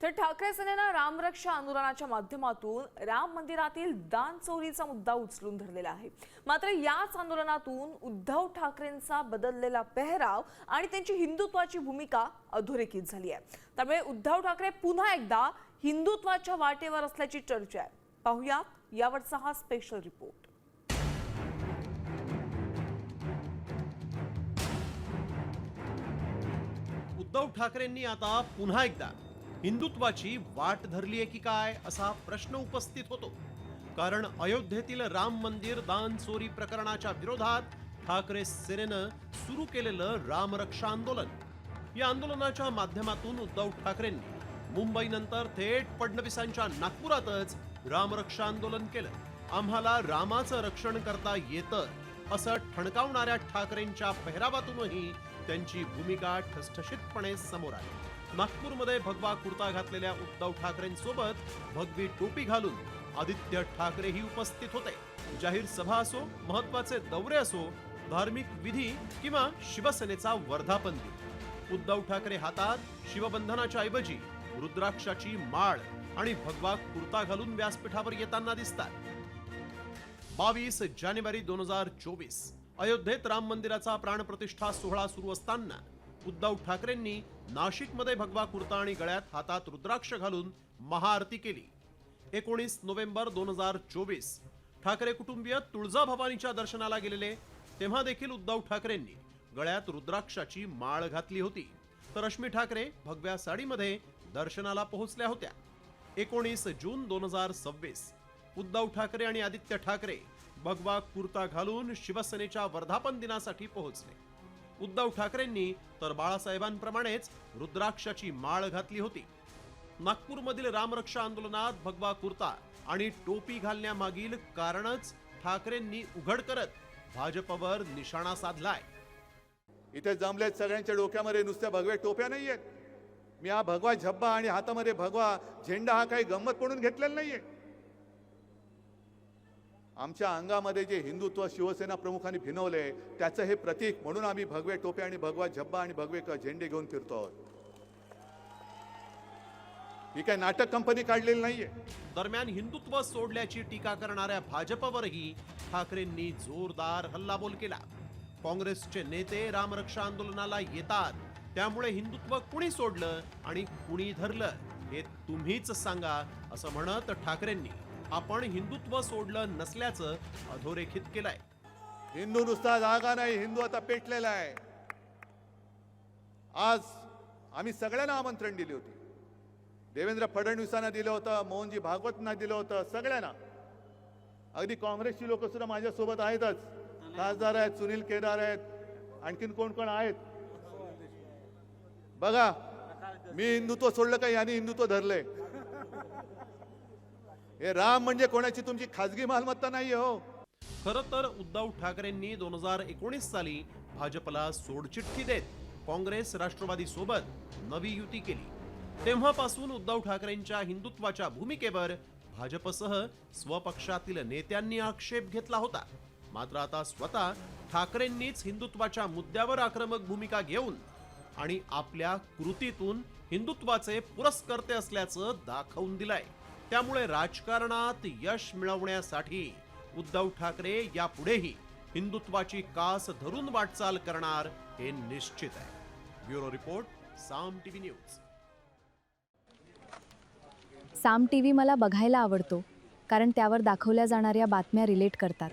तर ठाकरे सेनेनं रामरक्षा आंदोलनाच्या माध्यमातून राम मंदिरातील दान चोरीचा मुद्दा उचलून धरलेला आहे। मात्र याच आंदोलनातून उद्धव ठाकरेंचा बदललेला पेहराव आणि त्यांची हिंदुत्वाची भूमिका अधोरेखित झाली आहे। त्यामुळे उद्धव ठाकरे पुन्हा एकदा हिंदुत्वाच्या वाटेवर असल्याची चर्चा आहे। पाहूयात यावरचा हा स्पेशल रिपोर्ट। उद्धव ठाकरेंनी आता पुन्हा एकदा हिंदुत्वाची वाट धरली आहे की काय असा प्रश्न उपस्थित होतो। कारण अयोध्येतील राम मंदिर दान चोरी प्रकरणाच्या विरोधात ठाकरे सेनेनं सुरू केलेलं रामरक्षा आंदोलन, या आंदोलनाच्या माध्यमातून उद्धव ठाकरेंनी मुंबईनंतर थेट फडणवीसांच्या नागपुरातच रामरक्षा आंदोलन केलं। आम्हाला रामाचं रक्षण करता येतं असं ठणकावणाऱ्या ठाकरेंच्या पेहरावातूनही त्यांची भूमिका ठसठशीतपणे समोर आली। नागपूरमध्ये भगवा कुर्ता घातलेल्या उद्धव ठाकरेंसोबत भगवी टोपी घालून आदित्य ठाकरेही उपस्थित होते। जाहीर सभा असो, महत्वाचे दौरे असो, धार्मिक विधी किंवा शिवसेनेचा वर्धापन दिन, उद्धव ठाकरे हातात शिवबंधनाच्या ऐवजी रुद्राक्षाची माळ आणि भगवा कुर्ता घालून व्यासपीठावर येताना दिसतात। 22 जानेवारी 2024 अयोध्येत राम मंदिराचा प्राणप्रतिष्ठा सोहळा सुरू असताना उद्धव ठाकरेंनी नाशिकमध्ये भगवा कुर्ता आणि गळ्यात हातात रुद्राक्ष घालून महाआरती केली। 19 नोव्हेंबर 2024 ठाकरे कुटुंबीय तुळजाभवानीच्या दर्शनाला गेलेले, तेव्हा देखील उद्धव ठाकरेंनी गळ्यात रुद्राक्षाची माळ घातली होती। तर रश्मी ठाकरे भगव्या साडीमध्ये दर्शनाला पोहोचल्या होत्या। 19 जून 2026 उद्धव ठाकरे आणि आदित्य ठाकरे भगवा कुर्ता घालून शिवसेनेच्या वर्धापन दिनासाठी पोहोचले। उद्धव ठाकरेंनी तर बाळासाहेबांप्रमाणेच रुद्राक्षाची माळ घातली होती। नागपूरमधील रामरक्षा आंदोलनात भगवा कुर्ता आणि टोपी घालण्यामागील कारणच ठाकरेंनी उघड करत भाजपवर निशाणा साधलाय। इथे जमलेत सगळ्यांच्या डोक्यामध्ये नुसत्या भगव्या टोप्या नाहीयेत। मी हा भगवा झब्बा आणि हातामध्ये भगवा झेंडा हा काही गंमत म्हणून घेतलेला नाहीये। आमच्या अंगामध्ये जे हिंदुत्व शिवसेना प्रमुखांनी भिनवले त्याचं हे प्रतीक म्हणून आम्ही भगवे टोपे आणि भगवा झब्बा आणि भगवे झेंडे घेऊन फिरतो आहोत। ही काय नाटक कंपनी काढलेली नाहीये। दरम्यान हिंदुत्व सोडल्याची टीका करणाऱ्या भाजपवरही ठाकरेंनी जोरदार हल्लाबोल केला। काँग्रेसचे नेते रामरक्षा आंदोलनाला येतात, त्यामुळे हिंदुत्व कुणी सोडलं आणि कुणी धरलं हे तुम्हीच सांगा असं म्हणत ठाकरेंनी आपण हिंदुत्व सोडलं नसल्याचं अधोरेखित केलंय। हिंदू नुसता जागा नाही, हिंदू आता पेटलेला आहे। आज आम्ही सगळ्यांना आमंत्रण दिले होते। देवेंद्र फडणवीसांना दिलं होतं, मोहनजी भागवतांना दिलं होतं, सगळ्यांना। अगदी काँग्रेसची लोक सुद्धा माझ्या सोबत आहेतच। खासदार आहेत, सुनील केदार आहेत, आणखीन कोण कोण आहेत बघा। मी हिंदुत्व सोडलं का यांनी हिंदुत्व धरलंय? हे राम म्हणजे कोणाची तुमची खाजगी मालमत्ता नाहीये हो। खरं तर उद्धव ठाकरेंनी 2019 साली भाजपला सोडचिठ्ठी देत काँग्रेस राष्ट्रवादी सोबत नवी युती केली। तेव्हापासून उद्धव ठाकरेंच्या हिंदुत्वाच्या भूमिकेवर भाजपसह स्वपक्षातील नेत्यांनी आक्षेप घेतला होता। मात्र आता स्वतः ठाकरेंनीच हिंदुत्वाच्या मुद्द्यावर आक्रमक भूमिका घेऊन आणि आपल्या कृतीतून हिंदुत्वाचे पुरस्कर्ते असल्याचं दाखवून दिलंय। त्यामुळे राजकारणात यश मिळवण्यासाठी उद्धव ठाकरे यापुढेही हिंदुत्वाची कास धरून वाटचाल करणार हे निश्चित आहे। ब्युरो रिपोर्ट, साम टीव्ही न्यूज। साम टीव्ही मला बघायला आवडतो, कारण त्यावर दाखवल्या जाणाऱ्या बातम्या रिलेट करतात।